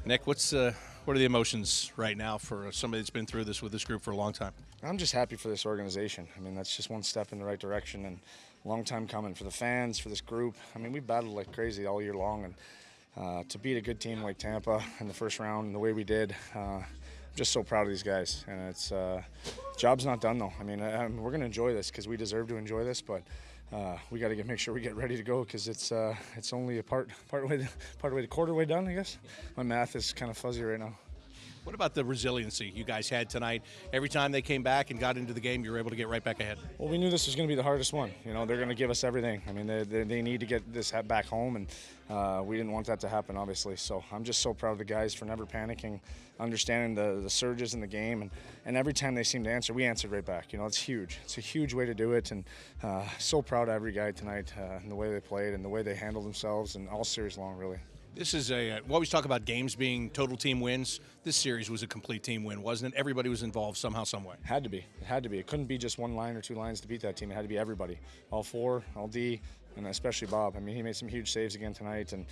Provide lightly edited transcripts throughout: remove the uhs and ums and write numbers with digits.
Nick, what are the emotions right now for somebody that's been through this with this group for a long time? I'm just happy for this organization. I mean, that's just one step in the right direction, and a long time coming for the fans, for this group. I mean, we battled like crazy all year long, and to beat a good team like Tampa in the first round the way we did, I'm just so proud of these guys. And it's job's not done though. I mean, we're going to enjoy this because we deserve to enjoy this, but we got to make sure we get ready to go because it's only a quarter way done, I guess. My math is kind of fuzzy right now. What about the resiliency you guys had tonight? Every time they came back and got into the game, you were able to get right back ahead. Well, we knew this was going to be the hardest one. You know, they're going to give us everything. I mean, they need to get this back home, and we didn't want that to happen, obviously. So I'm just so proud of the guys for never panicking, understanding the surges in the game, and every time they seem to answer, we answered right back. You know, it's huge. It's a huge way to do it, and so proud of every guy tonight and the way they played and the way they handled themselves, and all series long, really. This is we always talk about games being total team wins. This series was a complete team win, wasn't it? Everybody was involved somehow, some way. It had to be. It had to be. It couldn't be just one line or two lines to beat that team. It had to be everybody. All four, all D, and especially Bob. I mean, he made some huge saves again tonight, and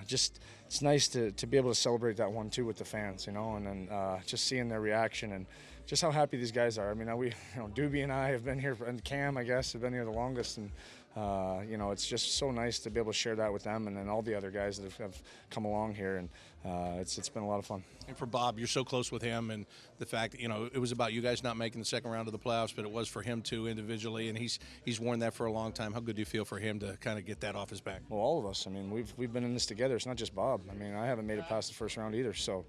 just it's nice to be able to celebrate that 1-2 with the fans, you know, and then just seeing their reaction and just how happy these guys are. I mean, Doobie and I have been here, and Cam, I guess, have been here the longest, and it's just so nice to be able to share that with them, and then all the other guys that have come along here, and it's been a lot of fun. And for Bob, you're so close with him, and the fact that, it was about you guys not making the second round of the playoffs, but it was for him too individually, and he's worn that for a long time. How good do you feel for him to kind of get that off his back? Well, all of us. I mean, we've been in this together. It's not just Bob. I mean, I haven't made it past the first round either, so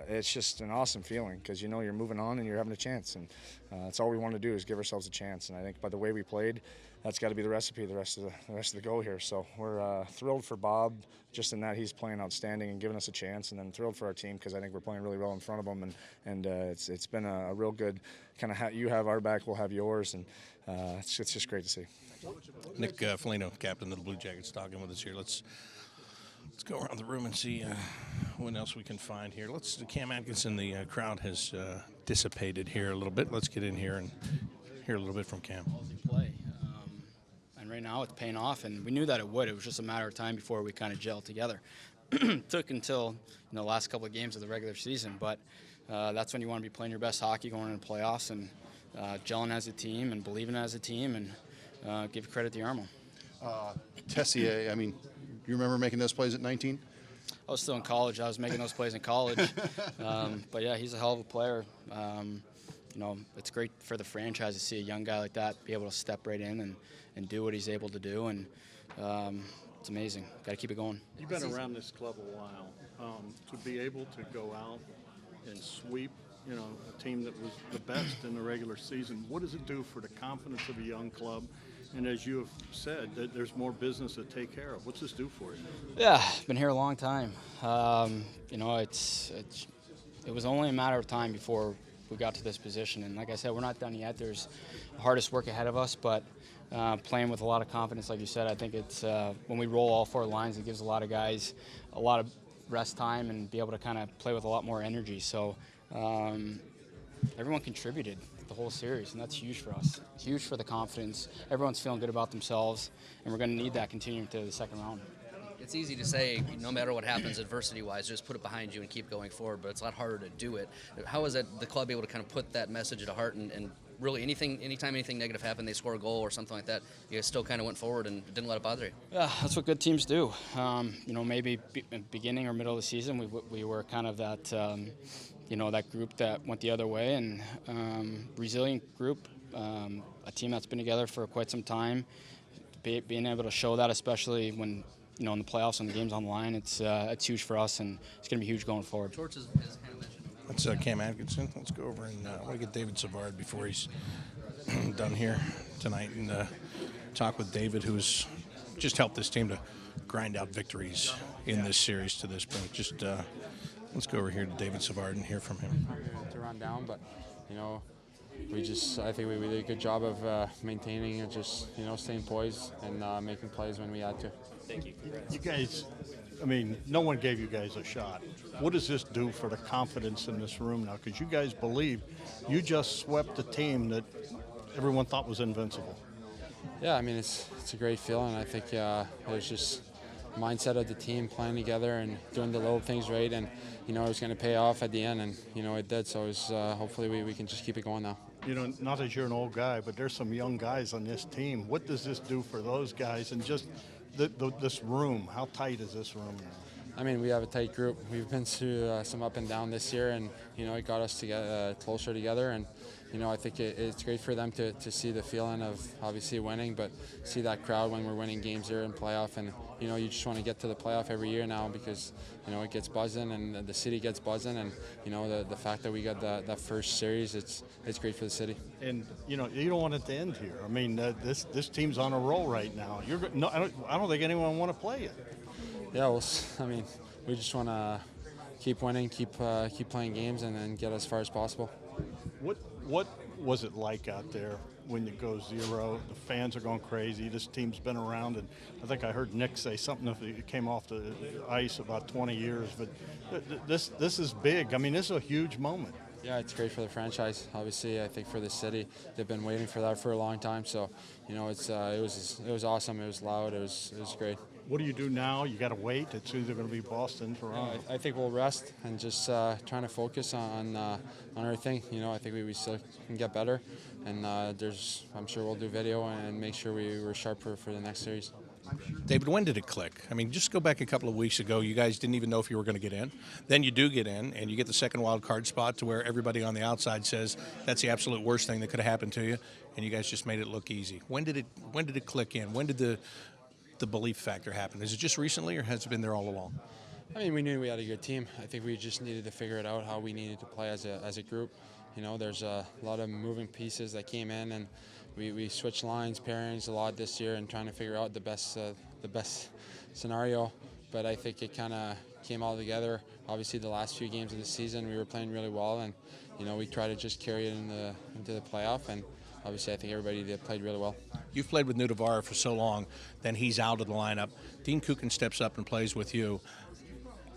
it's just an awesome feeling because you're moving on and you're having a chance, and that's all we want to do is give ourselves a chance. And I think by the way we played, that's got to be the recipe the rest of the go here. So we're thrilled for Bob, just in that he's playing outstanding and giving us a chance, and then thrilled for our team because I think we're playing really well in front of them, and it's been a real good kind of you have our back, we'll have yours, and it's just great to see. Nick Foligno, captain of the Blue Jackets, talking with us here. Let's go around the room and see what else we can find here. Cam Atkinson, the crowd has dissipated here a little bit. Let's get in here and hear a little bit from Cam. Play. And right now it's paying off, and we knew that it would. It was just a matter of time before we kind of gelled together. Took until the last couple of games of the regular season, but that's when you want to be playing your best hockey going into the playoffs and gelling as a team and believing as a team and give credit to Yarmo. Tessier, I mean, you remember making those plays at 19? I was still in college. I was making those plays in college. But, yeah, he's a hell of a player. It's great for the franchise to see a young guy like that be able to step right in and do what he's able to do. And it's amazing. Got to keep it going. You've been around this club a while. To be able to go out and sweep, a team that was the best in the regular season, what does it do for the confidence of a young club? And as you have said, there's more business to take care of. What's this do for you? Yeah, been here a long time. It was only a matter of time before we got to this position. And like I said, we're not done yet. There's the hardest work ahead of us, but playing with a lot of confidence, like you said, I think it's when we roll all four lines, it gives a lot of guys a lot of rest time and be able to kind of play with a lot more energy. So everyone contributed the whole series, and that's huge for us. It's huge for the confidence. Everyone's feeling good about themselves, and we're going to need that continuing to the second round. It's easy to say, no matter what happens adversity-wise, just put it behind you and keep going forward, but it's a lot harder to do it. How is the club able to kind of put that message to heart and really anytime anything negative happened, they score a goal or something like that, you guys still kind of went forward and didn't let it bother you? Yeah, that's what good teams do. Maybe beginning or middle of the season, we were kind of that, that group that went the other way, and resilient group, a team that's been together for quite some time, being able to show that, especially when in the playoffs and the game's on the line, it's huge for us, and it's going to be huge going forward. Torch is kind of mentioned. That's Cam Atkinson. Let's go over and I want to get David Savard before he's done here tonight and talk with David, who's just helped this team to grind out victories in this series to this point. Just let's go over here to David Savard and hear from him. To run down, but I think we did a good job of maintaining and just staying poised and making plays when we had to. Thank you. You guys, no one gave you guys a shot. What does this do for the confidence in this room now? Because you guys believe you just swept a team that everyone thought was invincible. Yeah, it's a great feeling. I think there's just mindset of the team, playing together and doing the little things right, and it was going to pay off at the end, and it did. So it was, hopefully we can just keep it going now. Not that you're an old guy, but there's some young guys on this team. What does this do for those guys, and just this room? How tight is this room now? I mean, we have a tight group. We've been through some up and down this year, and it got us to get closer together. And I think it's great for them to see the feeling of obviously winning, but see that crowd when we're winning games there in playoff. And you just want to get to the playoff every year now because it gets buzzing and the city gets buzzing. And the fact that we got that first series, it's great for the city. And you don't want it to end here. I mean, this team's on a roll right now. I don't think anyone want to play it. Yeah, well, I mean, we just want to keep winning, keep playing games, and then get as far as possible. What was it like out there when it goes 0? The fans are going crazy. This team's been around, and I think I heard Nick say something if it came off the ice about 20 years. But this is big. I mean, this is a huge moment. Yeah, it's great for the franchise. Obviously, I think for the city, they've been waiting for that for a long time. So, it was awesome. It was loud. It was great. What do you do now? You got to wait. It's either going to be Boston, Toronto. I think we'll rest and just trying to focus on our thing. I think we still can get better, and I'm sure we'll do video and make sure we're sharp for the next series. David, when did it click? I mean, just go back a couple of weeks ago. You guys didn't even know if you were going to get in. Then you do get in, and you get the second wild card spot to where everybody on the outside says that's the absolute worst thing that could have happened to you, and you guys just made it look easy. When did it click in? When did the belief factor happen? Is it just recently, or has it been there all along? I mean, we knew we had a good team. I think we just needed to figure it out how we needed to play as a group. There's a lot of moving pieces that came in, and we switched lines, pairings a lot this year, and trying to figure out the best scenario. But I think it kind of came all together. Obviously, the last few games of the season, we were playing really well, and we tried to just carry it into the playoff. And obviously, I think everybody played really well. You've played with Nudavara for so long, then he's out of the lineup. Dean Kukin steps up and plays with you.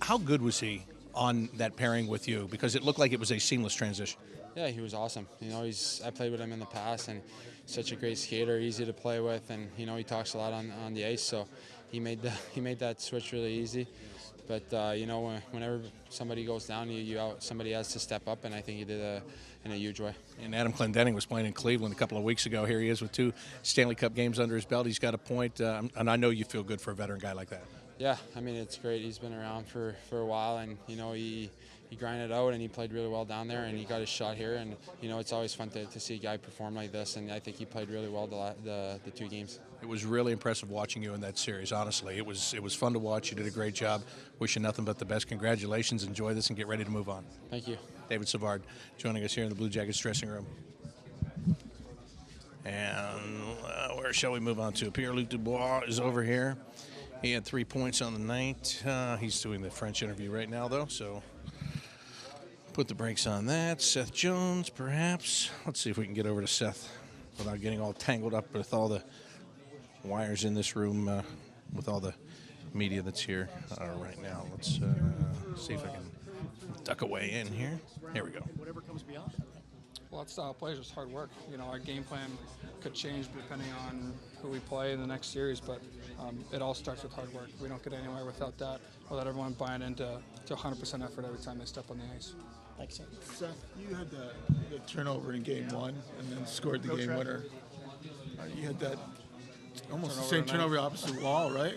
How good was he on that pairing with you? Because it looked like it was a seamless transition. Yeah, he was awesome. I played with him in the past, and such a great skater, easy to play with, and he talks a lot on the ice. So he made that switch really easy. But whenever somebody goes down, somebody has to step up, and I think he did in a huge way. And Adam Clendenning was playing in Cleveland a couple of weeks ago. Here he is with 2 Stanley Cup games under his belt. He's got a point, and I know you feel good for a veteran guy like that. Yeah, I mean, it's great. He's been around for a while, and he grinded out, and he played really well down there, and he got his shot here. And it's always fun to see a guy perform like this, and I think he played really well the 2 games. It was really impressive watching you in that series, honestly. It was fun to watch. You did a great job. Wish you nothing but the best. Congratulations. Enjoy this and get ready to move on. Thank you. David Savard joining us here in the Blue Jackets dressing room. And where shall we move on to? Pierre-Luc Dubois is over here. He had 3 points on the night. He's doing the French interview right now, though, so put the brakes on that. Seth Jones, perhaps. Let's see if we can get over to Seth without getting all tangled up with all the wires in this room, with all the media that's here right now. Let's see if I can duck away in here. Here we go. Whatever comes beyond. Well, that style of play is just hard work. Our game plan could change depending on who we play in the next series, but it all starts with hard work. We don't get anywhere without that, without everyone buying into 100% effort every time they step on the ice. Thanks, Seth. You had the turnover in Game 1 and then scored the game winner. You had that almost the same turnover opposite wall, right?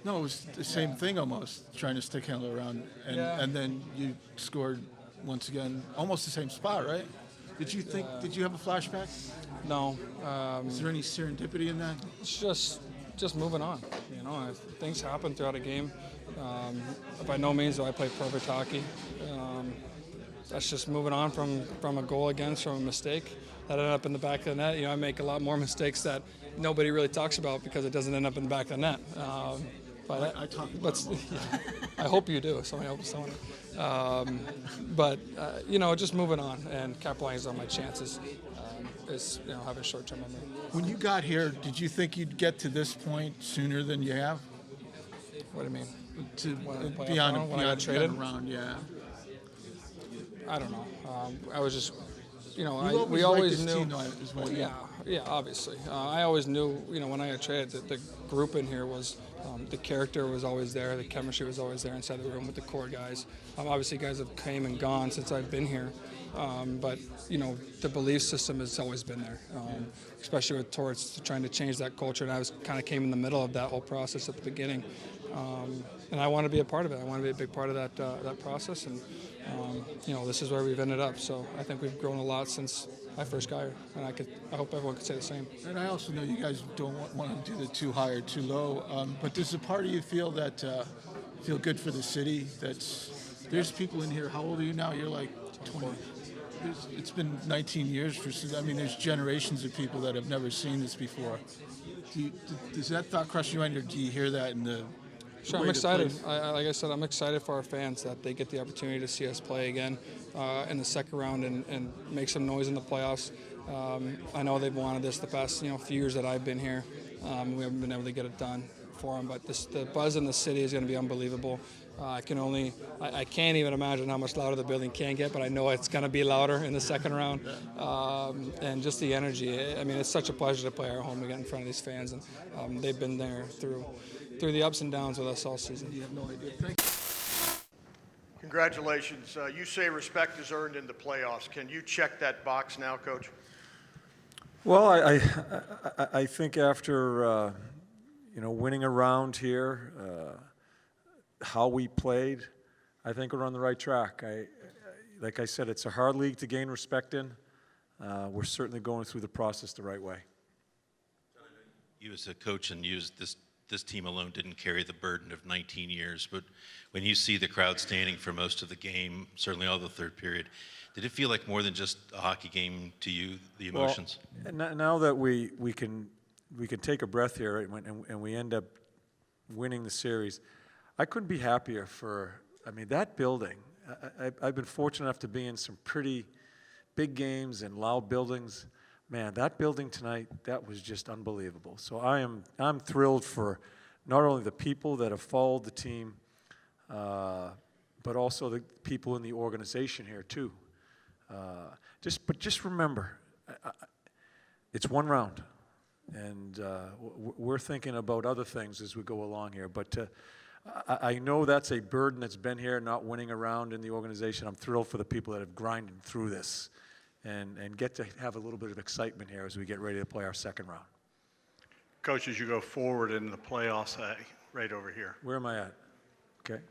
No, it was the same thing almost, trying to stick handle around, and then you scored once again, almost the same spot, right? Did you have a flashback? No. Is there any serendipity in that? It's just moving on. Things happen throughout a game. By no means do I play perfect hockey. That's just moving on from a goal against, from a mistake that ended up in the back of the net. I make a lot more mistakes that nobody really talks about because it doesn't end up in the back of the net. I talk about it. I hope you do. Somebody hope someone. Just moving on and capitalizing on my chances is having short-term memory. When you got here, did you think you'd get to this point sooner than you have? What do you mean? Beyond when I got traded? Around, yeah. I don't know. I was just, we we always liked this knew. team, though, is what Yeah, Yeah, obviously. I always knew, when I got traded, that the group in here was, the character was always there, the chemistry was always there inside the room with the core guys. Obviously, guys have came and gone since I've been here, but the belief system has always been there, especially with Torts trying to change that culture. And I kind of came in the middle of that whole process at the beginning, and I want to be a part of it. I want to be a big part of that process, and this is where we've ended up. So I think we've grown a lot since I first got here, and I hope everyone could say the same. And I also know you guys don't want to do the too high or too low, but does a part of you feel that feel good for the city? There's people in here. How old are you now? You're like 20. It's been 19 years there's generations of people that have never seen this before. Does that thought cross your mind, or do you hear that in the? Sure, I'm excited. Like I said, I'm excited for our fans that they get the opportunity to see us play again in the second round and make some noise in the playoffs. I know they've wanted this the past few years that I've been here. We haven't been able to get it done for them, but the buzz in the city is going to be unbelievable. I can't even imagine how much louder the building can get, but I know it's going to be louder in the second round. And just the energy. It's such a pleasure to play our home again in front of these fans, and they've been there through the ups and downs with us all season. You have no idea. Thank you. Congratulations. You say respect is earned in the playoffs. Can you check that box now, Coach? Well, I think after winning a round here, how we played, I think we're on the right track. Like I said, it's a hard league to gain respect in. We're certainly going through the process the right way. You as a coach and you as this team alone didn't carry the burden of 19 years, but when you see the crowd standing for most of the game, certainly all the third period, did it feel like more than just a hockey game to you, the emotions? Well, now that we can take a breath here, right, and we end up winning the series, I couldn't be happier that building. I've been fortunate enough to be in some pretty big games and loud buildings. Man, that building tonight, that was just unbelievable. So I'm thrilled for not only the people that have followed the team, but also the people in the organization here too. Just remember, it's one round, and we're thinking about other things as we go along here. But I know that's a burden that's been here, not winning a round in the organization. I'm thrilled for the people that have grinded through this. And get to have a little bit of excitement here as we get ready to play our second round. Coach, as you go forward in the playoffs, right over here. Where am I at? Okay.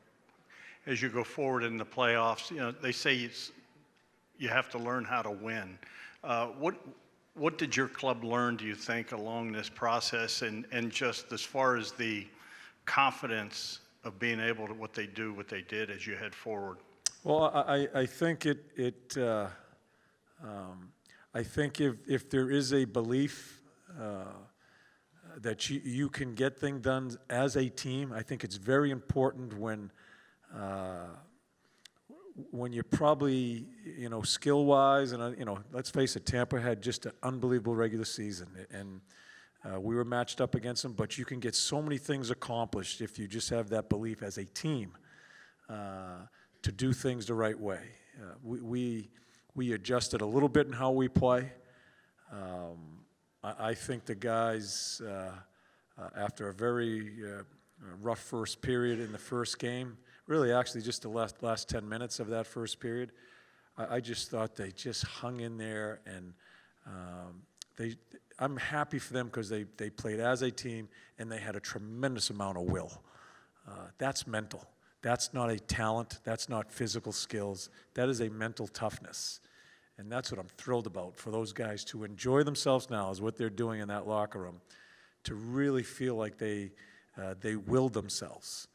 As you go forward in the playoffs, they say you have to learn how to win. What did your club learn, do you think, along this process, and just as far as the confidence of being able to what they did as you head forward? Well, I think I think if there is a belief that you can get things done as a team, I think it's very important when you're probably, skill-wise, and, let's face it, Tampa had just an unbelievable regular season, and we were matched up against them, but you can get so many things accomplished if you just have that belief as a team to do things the right way. We adjusted a little bit in how we play. I think the guys, after a very rough first period in the first game, really actually just the last 10 minutes of that first period, I just thought they just hung in there, and I'm happy for them because they played as a team and they had a tremendous amount of will. That's mental. That's not a talent. That's not physical skills. That is a mental toughness. And that's what I'm thrilled about, for those guys to enjoy themselves now is what they're doing in that locker room, to really feel like they willed themselves,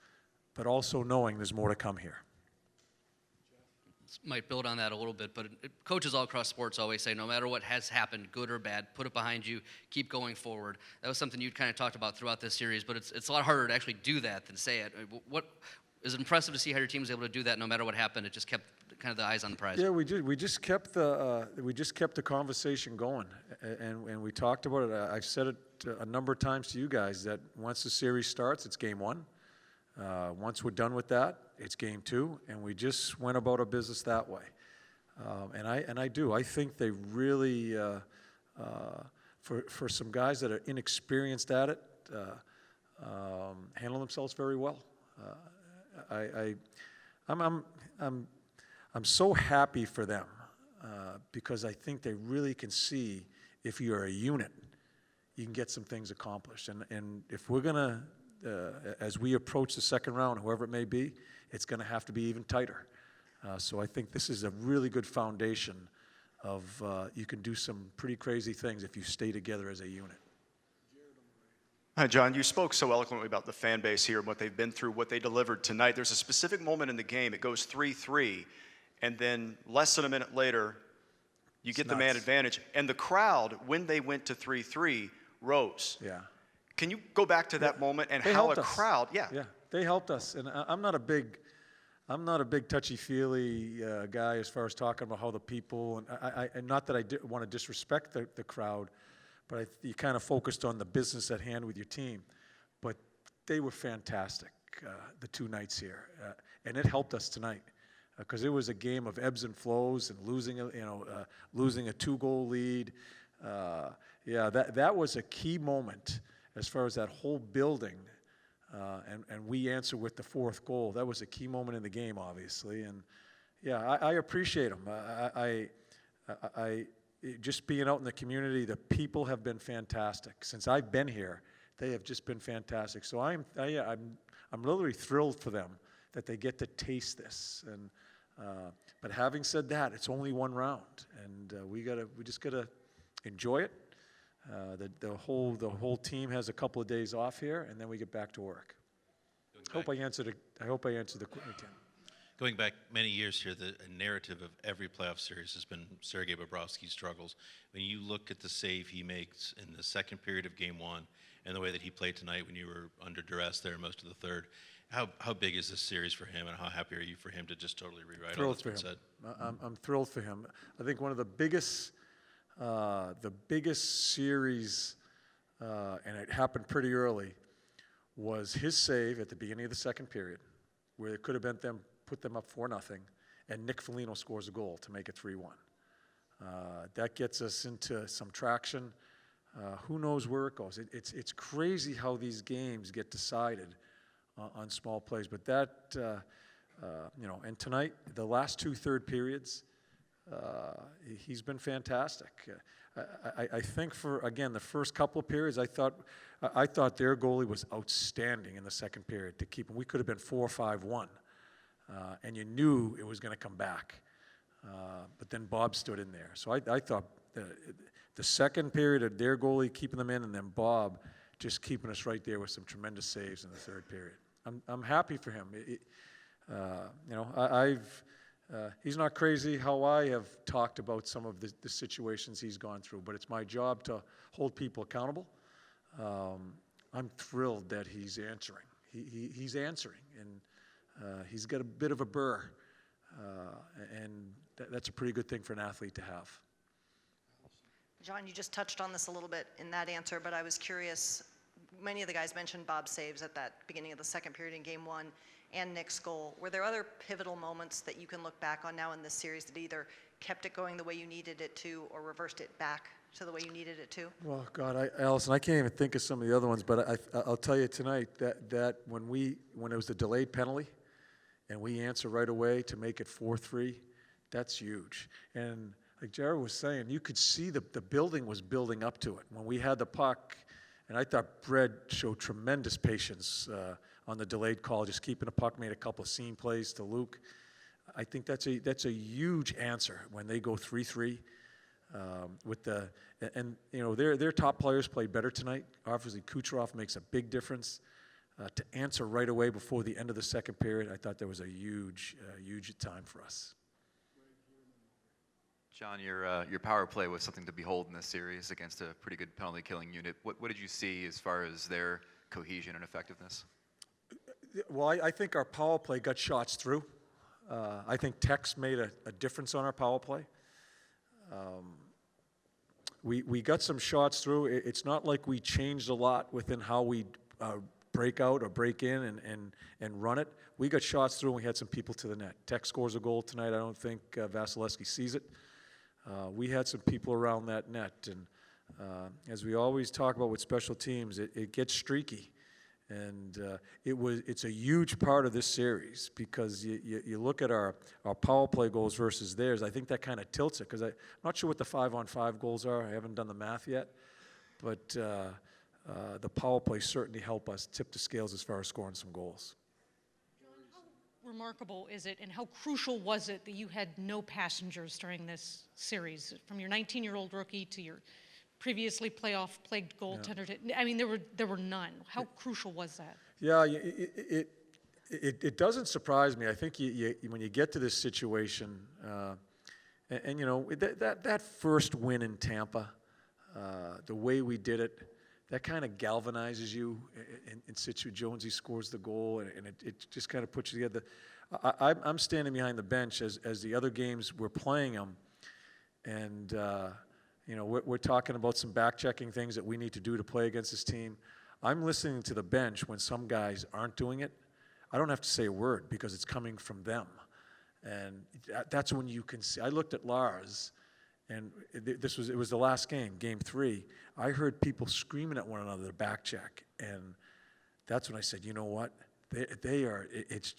but also knowing there's more to come here. Might build on that a little bit, but coaches all across sports always say no matter what has happened, good or bad, put it behind you, keep going forward. That was something you kind of talked about throughout this series, but it's a lot harder to actually do that than say it. What is impressive to see how your team was able to do that no matter what happened. It just kept kind of the eyes on the prize. Yeah, we did. We just kept the conversation going, and we talked about it. I've said it a number of times to you guys that once the series starts, it's game one. Once we're done with that, it's game two, and we just went about our business that way. And I do. I think they really for some guys that are inexperienced at it, handle themselves very well. I'm so happy for them because I think they really can see if you're a unit, you can get some things accomplished. And if we're gonna, as we approach the second round, whoever it may be, it's gonna have to be even tighter. So I think this is a really good foundation of you can do some pretty crazy things if you stay together as a unit. Hi, John. You spoke so eloquently about the fan base here and what they've been through, what they delivered tonight. There's a specific moment in the game. It goes 3-3, and then less than a minute later, you get the man advantage. And the crowd, when they went to 3-3, rose. Yeah. Can you go back to that moment and they how a helped us. crowd? Yeah. Yeah, they helped us, and I'm not a big touchy-feely guy as far as talking about how the people, and not that I want to disrespect the crowd, but you kind of focused on the business at hand with your team. But they were fantastic, the 2 nights here, and it helped us tonight because it was a game of ebbs and flows and losing a 2-goal lead. That was a key moment as far as that whole building. And we answer with the 4th goal. That was a key moment in the game, obviously. And yeah, I appreciate them. I just being out in the community, the people have been fantastic. Since I've been here, they have just been fantastic. So I'm literally thrilled for them that they get to taste this. And but having said that, it's only 1 round, and we just gotta enjoy it. The whole team has a couple of days off here, and then we get back to work. I hope I answered the question. Going back many years here, the narrative of every playoff series has been Sergei Bobrovsky's struggles. When you look at the save he makes in the second period of Game 1 and the way that he played tonight when you were under duress there most of the third, how big is this series for him, and how happy are you for him to just totally rewrite all that's been said? I'm thrilled for him. I think one of the biggest series, and it happened pretty early, was his save at the beginning of the second period, where it could have been put them up 4-0, and Nick Foligno scores a goal to make it 3-1. That gets us into some traction. Who knows where it goes? It's crazy how these games get decided on small plays, but that, and tonight, the last 2 third periods, he's been fantastic. I think for, again, the first couple of periods, I thought their goalie was outstanding in the second period to keep him. We could have been 4-5-1, and you knew it was going to come back. But then Bob stood in there. So I thought the second period of their goalie keeping them in, and then Bob just keeping us right there with some tremendous saves in the third period. I'm happy for him. He's not crazy how I have talked about some of the situations he's gone through, but it's my job to hold people accountable. I'm thrilled that he's answering. He's answering, and he's got a bit of a burr, and that's a pretty good thing for an athlete to have. John, you just touched on this a little bit in that answer, but I was curious. Many of the guys mentioned Bob's saves at that beginning of the second period in Game 1 and Nick's goal. Were there other pivotal moments that you can look back on now in this series that either kept it going the way you needed it to or reversed it back to the way you needed it to? Well, God, Allison, I can't even think of some of the other ones, but I'll tell you tonight that when it was the delayed penalty and we answer right away to make it 4-3, that's huge. And like Jared was saying, you could see the building was building up to it. When we had the puck, and I thought Brett showed tremendous patience on the delayed call, just keeping the puck, made a couple of seam plays to Luke. I think that's a huge answer when they go 3-3 with their top players played better tonight. Obviously, Kucherov makes a big difference. To answer right away before the end of the second period, I thought that was a huge time for us. John, your power play was something to behold in this series against a pretty good penalty-killing unit. What did you see as far as their cohesion and effectiveness? Well, I think our power play got shots through. I think Tex made a difference on our power play. We got some shots through. It's not like we changed a lot within how we break out or break in and run it. We got shots through, and we had some people to the net. Tex scores a goal tonight. I don't think Vasilevsky sees it. We had some people around that net, and as we always talk about with special teams, it gets streaky. And it's a huge part of this series because you look at our power play goals versus theirs. I think that kind of tilts it because I'm not sure what the 5-on-5 goals are. I haven't done the math yet. But the power play certainly help us tip the scales as far as scoring some goals. John, how remarkable is it and how crucial was it that you had no passengers during this series, from your 19-year-old rookie to your previously playoff-plagued goaltender? Yeah. I mean, there were none. How crucial was that? Yeah, it doesn't surprise me. I think when you get to this situation, and you know, that first win in Tampa, the way we did it, that kind of galvanizes you in situ. Jonesy scores the goal, and it just kind of puts you together. I'm standing behind the bench as the other games we're playing them, and you know, we're talking about some back-checking things that we need to do to play against this team. I'm listening to the bench when some guys aren't doing it. I don't have to say a word because it's coming from them, and that's when you can see. I looked at Lars. And it was the last game, Game 3. I heard people screaming at one another, back check, and that's when I said, you know what? They are. It's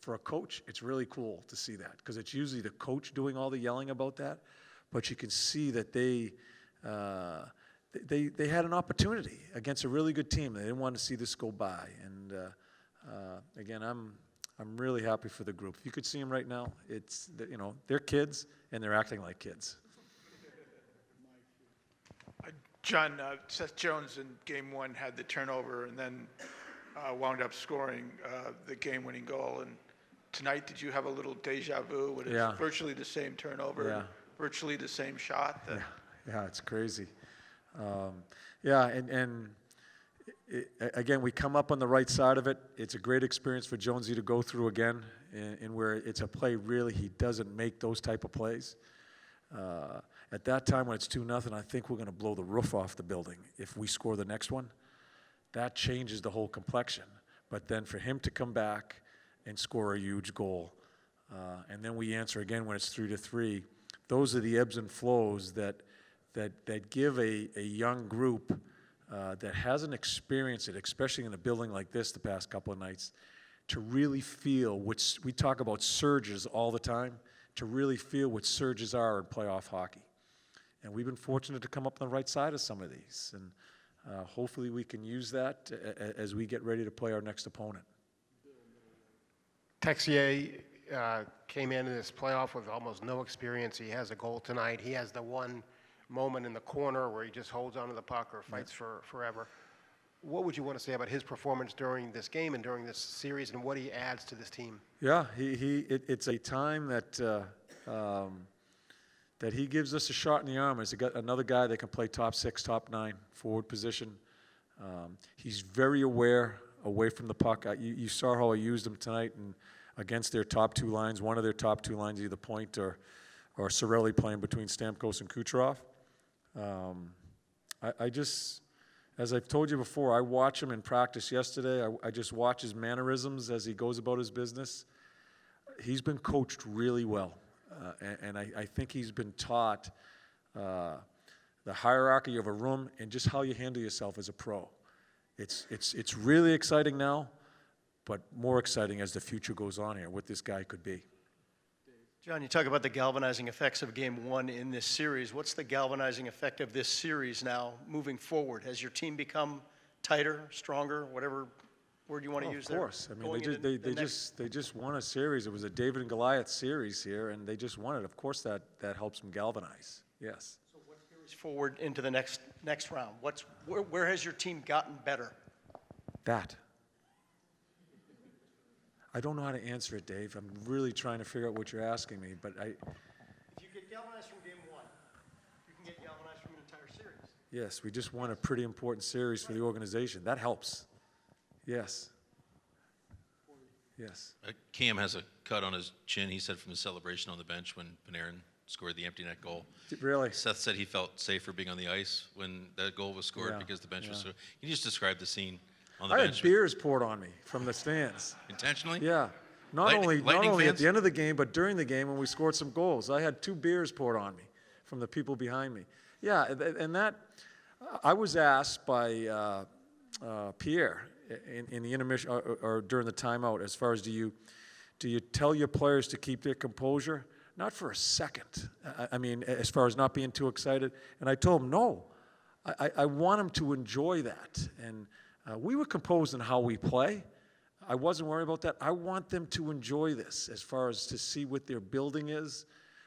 for a coach. It's really cool to see that because it's usually the coach doing all the yelling about that, but you can see that they had an opportunity against a really good team. They didn't want to see this go by, and again, I'm really happy for the group. If you could see them right now, you know, they're kids and they're acting like kids. John, Seth Jones in Game 1 had the turnover and then wound up scoring the game-winning goal. And tonight, did you have a little deja vu with virtually the same turnover, virtually the same shot? Yeah, it's crazy. Again, we come up on the right side of it. It's a great experience for Jonesy to go through again, and where it's a play really he doesn't make those type of plays. At that time when it's 2-0, I think we're going to blow the roof off the building if we score the next one. That changes the whole complexion. But then for him to come back and score a huge goal, and then we answer again when it's 3-3, those are the ebbs and flows that give a young group that hasn't experienced it, especially in a building like this the past couple of nights, to really feel what we talk about surges all the time, to really feel what surges are in playoff hockey. And we've been fortunate to come up on the right side of some of these, and hopefully we can use that as we get ready to play our next opponent. Texier came into this playoff with almost no experience. He has a goal tonight. He has the one moment in the corner where he just holds onto the puck or fights for forever. What would you want to say about his performance during this game and during this series and what he adds to this team? Yeah, it's a time that that he gives us a shot in the arm. He's got another guy that can play top 6, top 9 forward position. He's very aware away from the puck. You saw how I used him tonight and against their top 2 lines. One of their top 2 lines, either Point or Sorelli playing between Stamkos and Kucherov. I just, as I've told you before, I watch him in practice yesterday. I just watch his mannerisms as he goes about his business. He's been coached really well, and I think he's been taught the hierarchy of a room and just how you handle yourself as a pro. It's really exciting now, but more exciting as the future goes on here, what this guy could be. John, you talk about the galvanizing effects of Game 1 in this series. What's the galvanizing effect of this series now moving forward? Has your team become tighter, stronger, whatever word you want to use there? Of course. I mean, they just won a series. It was a David and Goliath series here, and they just won it. Of course, that helps them galvanize. Yes. So what carries forward into the next round? Where has your team gotten better? That. I don't know how to answer it, Dave. I'm really trying to figure out what you're asking me, but If you get galvanized from Game 1, you can get galvanized from an entire series. Yes, we just won a pretty important series for the organization. That helps. Yes. Yes. Cam has a cut on his chin, he said, from the celebration on the bench when Panarin scored the empty net goal. Really? Seth said he felt safer being on the ice when that goal was scored because the bench was so. Can you just describe the scene on the I bench? had beers poured on me from the stands. Intentionally? Yeah. Not only fans? at the end of the game, but during the game when we scored some goals. I had 2 beers poured on me from the people behind me. Yeah, and that I was asked by Pierre in the intermission or during the timeout, as far as do you tell your players to keep their composure? Not for a second. I mean, as far as not being too excited. And I told him, no, I want them to enjoy that. And we were composed in how we play. I wasn't worried about that. I want them to enjoy this as far as to see what their building is.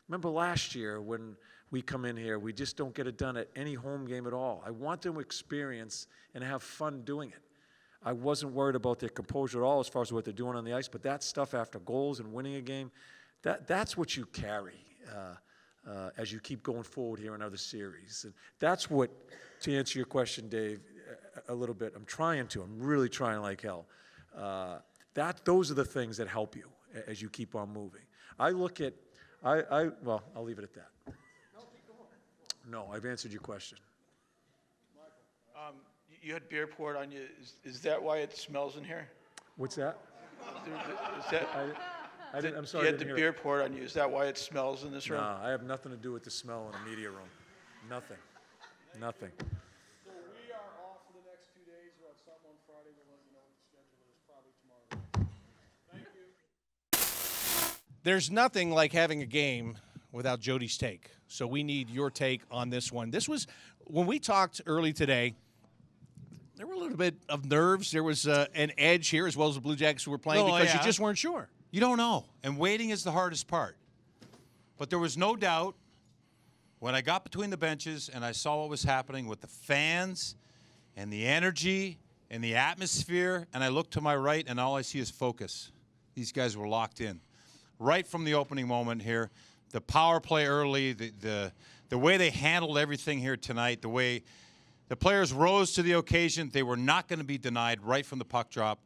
Remember last year when we come in here, we just don't get it done at any home game at all. I want them to experience and have fun doing it. I wasn't worried about their composure at all as far as what they're doing on the ice, but that stuff after goals and winning a game, that's what you carry as you keep going forward here in other series. And that's what, to answer your question, Dave, a little bit, I'm really trying like hell. Those are the things that help you as you keep on moving. I look at, well, I'll leave it at that. No, I've answered your question. You had beer poured on you. Is that why it smells in here? What's that? Is that? I'm sorry. You had the beer poured on you. Is that why it smells in this room? No, I have nothing to do with the smell in the media room. Nothing. Nothing. So we are off for the next 2 days. We'll have something on Friday. We'll let you know what the schedule is probably tomorrow. Thank you. There's nothing like having a game without Jody's take. So we need your take on this one. This was, when we talked early today, there were a little bit of nerves. There was an edge here, as well as the Blue Jackets who were playing, because you just weren't sure. You don't know, and waiting is the hardest part. But there was no doubt when I got between the benches and I saw what was happening with the fans and the energy and the atmosphere, and I looked to my right, and all I see is focus. These guys were locked in. Right from the opening moment here, the power play early, the way they handled everything here tonight, the way the players rose to the occasion, they were not going to be denied right from the puck drop.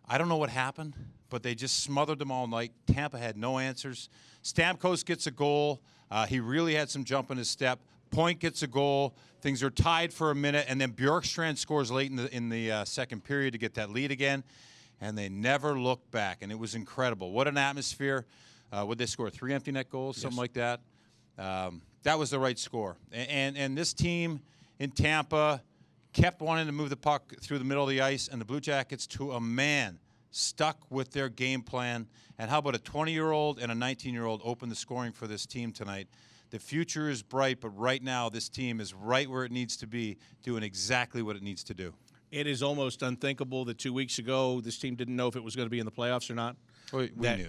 I don't know what happened, but they just smothered them all night. Tampa had no answers. Stamkos gets a goal. He really had some jump in his step. Point gets a goal. Things are tied for a minute, and then Bjorkstrand scores late in the second period to get that lead again, and they never looked back, and it was incredible. What an atmosphere. Would they score 3 empty net goals, something like that? That was the right score. And this team in Tampa kept wanting to move the puck through the middle of the ice, and the Blue Jackets, to a man, stuck with their game plan. And how about a 20-year-old and a 19-year-old open the scoring for this team tonight? The future is bright, but right now this team is right where it needs to be, doing exactly what it needs to do. It is almost unthinkable that 2 weeks ago this team didn't know if it was going to be in the playoffs or not. We knew.